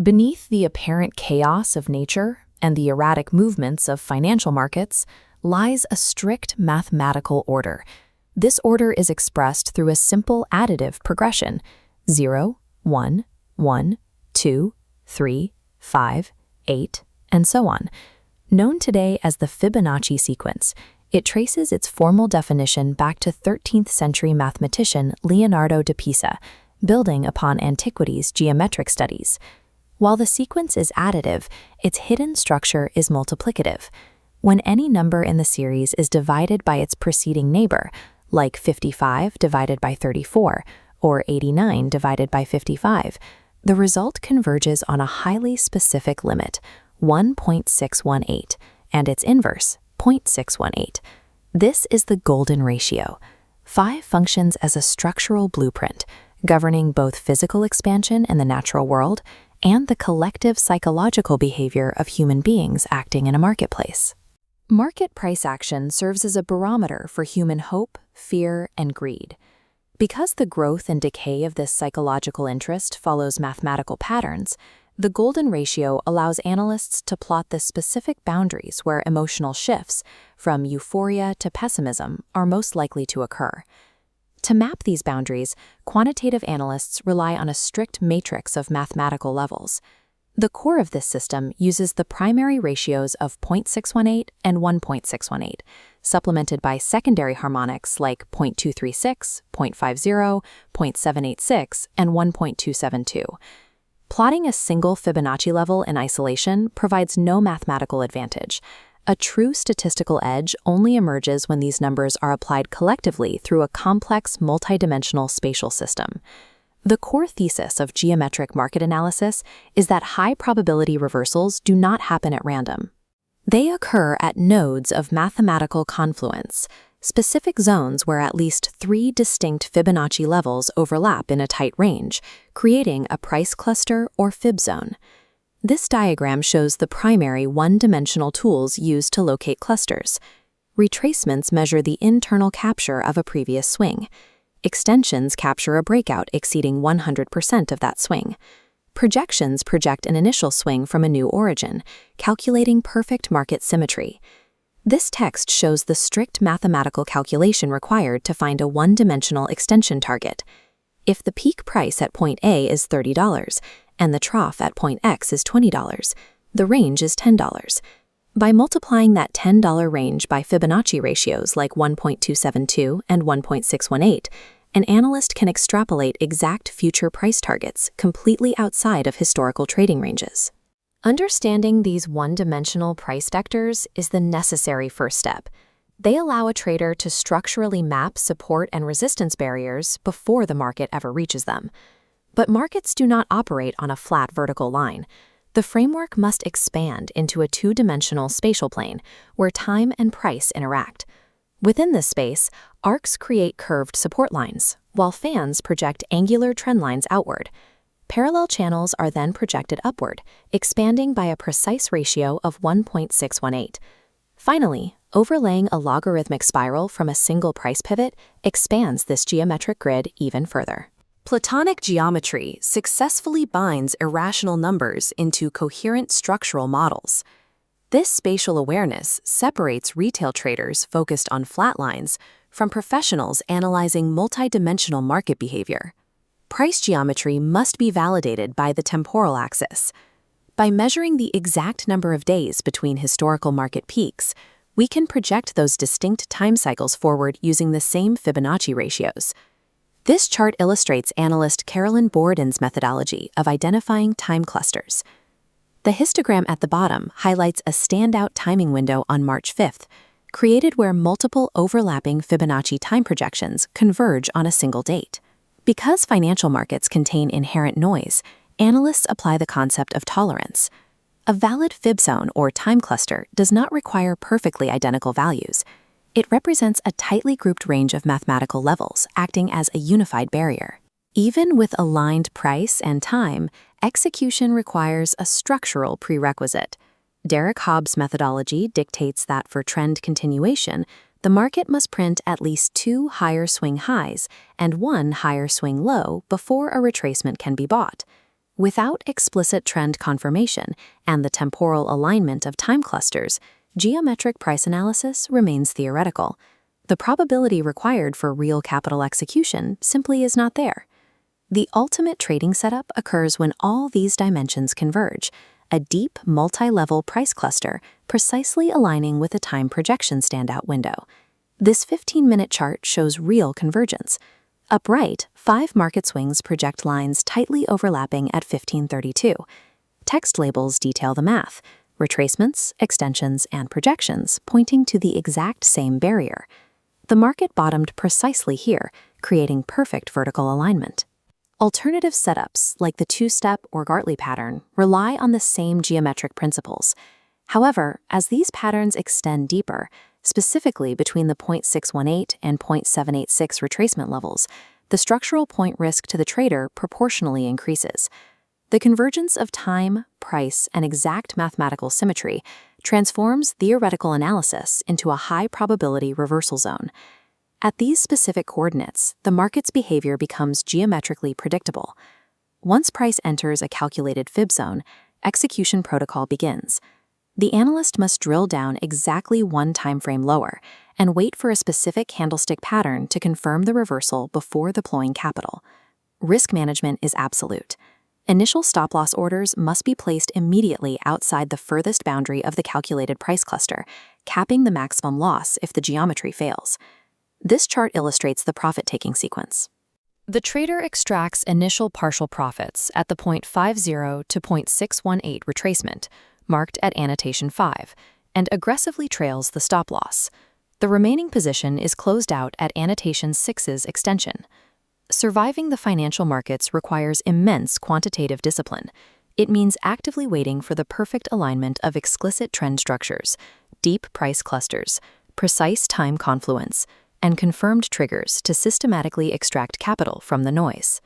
Beneath the apparent chaos of nature and the erratic movements of financial markets lies a strict mathematical order. This order is expressed through a simple additive progression: 0, 1, 1, 2, 3, 5, 8, and so on. Known today as the Fibonacci sequence, it traces its formal definition back to 13th century mathematician Leonardo da Pisa, building upon antiquity's geometric studies. While the sequence is additive, its hidden structure is multiplicative. When any number in the series is divided by its preceding neighbor, like 55 divided by 34, or 89 divided by 55, the result converges on a highly specific limit, 1.618, and its inverse, 0.618. This is the golden ratio. Phi functions as a structural blueprint, governing both physical expansion in the natural world and the collective psychological behavior of human beings acting in a marketplace. Market price action serves as a barometer for human hope, fear, and greed. Because the growth and decay of this psychological interest follows mathematical patterns, the golden ratio allows analysts to plot the specific boundaries where emotional shifts, from euphoria to pessimism, are most likely to occur. To map these boundaries, quantitative analysts rely on a strict matrix of mathematical levels. The core of this system uses the primary ratios of 0.618 and 1.618, supplemented by secondary harmonics like 0.236, 0.50, 0.786, and 1.272. Plotting a single Fibonacci level in isolation provides no mathematical advantage. A true statistical edge only emerges when these numbers are applied collectively through a complex multidimensional spatial system. The core thesis of geometric market analysis is that high-probability reversals do not happen at random. They occur at nodes of mathematical confluence, specific zones where at least 3 distinct Fibonacci levels overlap in a tight range, creating a price cluster or fib zone. This diagram shows the primary one-dimensional tools used to locate clusters. Retracements measure the internal capture of a previous swing. Extensions capture a breakout exceeding 100% of that swing. Projections project an initial swing from a new origin, calculating perfect market symmetry. This text shows the strict mathematical calculation required to find a one-dimensional extension target. If the peak price at point A is $30 and the trough at point X is $20, the range is $10. By multiplying that $10 range by Fibonacci ratios like 1.272 and 1.618, an analyst can extrapolate exact future price targets completely outside of historical trading ranges. Understanding these one-dimensional price vectors is the necessary first step. They allow a trader to structurally map support and resistance barriers before the market ever reaches them. But markets do not operate on a flat vertical line. The framework must expand into a two-dimensional spatial plane where time and price interact. Within this space, arcs create curved support lines, while fans project angular trend lines outward. Parallel channels are then projected upward, expanding by a precise ratio of 1.618. Finally, overlaying a logarithmic spiral from a single price pivot expands this geometric grid even further. Platonic geometry successfully binds irrational numbers into coherent structural models. This spatial awareness separates retail traders focused on flat lines from professionals analyzing multidimensional market behavior. Price geometry must be validated by the temporal axis. By measuring the exact number of days between historical market peaks, we can project those distinct time cycles forward using the same Fibonacci ratios. This chart illustrates analyst Carolyn Borden's methodology of identifying time clusters. The histogram at the bottom highlights a standout timing window on March 5th, created where multiple overlapping Fibonacci time projections converge on a single date. Because financial markets contain inherent noise, analysts apply the concept of tolerance. A valid fib zone or time cluster does not require perfectly identical values. It represents a tightly grouped range of mathematical levels, acting as a unified barrier. Even with aligned price and time, execution requires a structural prerequisite. Derek Hobbs' methodology dictates that for trend continuation, the market must print at least 2 higher swing highs and 1 higher swing low before a retracement can be bought. Without explicit trend confirmation and the temporal alignment of time clusters, geometric price analysis remains theoretical. The probability required for real capital execution simply is not there. The ultimate trading setup occurs when all these dimensions converge, a deep multi-level price cluster precisely aligning with a time projection standout window. This 15-minute chart shows real convergence. Upright, 5 market swings project lines tightly overlapping at 1532. Text labels detail the math, retracements, extensions, and projections pointing to the exact same barrier. The market bottomed precisely here, creating perfect vertical alignment. Alternative setups, like the two-step or Gartley pattern, rely on the same geometric principles. However, as these patterns extend deeper, specifically between the 0.618 and 0.786 retracement levels, the structural point risk to the trader proportionally increases. The convergence of time, price, and exact mathematical symmetry transforms theoretical analysis into a high-probability reversal zone. At these specific coordinates, the market's behavior becomes geometrically predictable. Once price enters a calculated fib zone, execution protocol begins. The analyst must drill down exactly one timeframe lower and wait for a specific candlestick pattern to confirm the reversal before deploying capital. Risk management is absolute. Initial stop-loss orders must be placed immediately outside the furthest boundary of the calculated price cluster, capping the maximum loss if the geometry fails. This chart illustrates the profit-taking sequence. The trader extracts initial partial profits at the 0.50 to 0.618 retracement, marked at annotation 5, and aggressively trails the stop-loss. The remaining position is closed out at annotation 6's extension. Surviving the financial markets requires immense quantitative discipline. It means actively waiting for the perfect alignment of explicit trend structures, deep price clusters, precise time confluence, and confirmed triggers to systematically extract capital from the noise.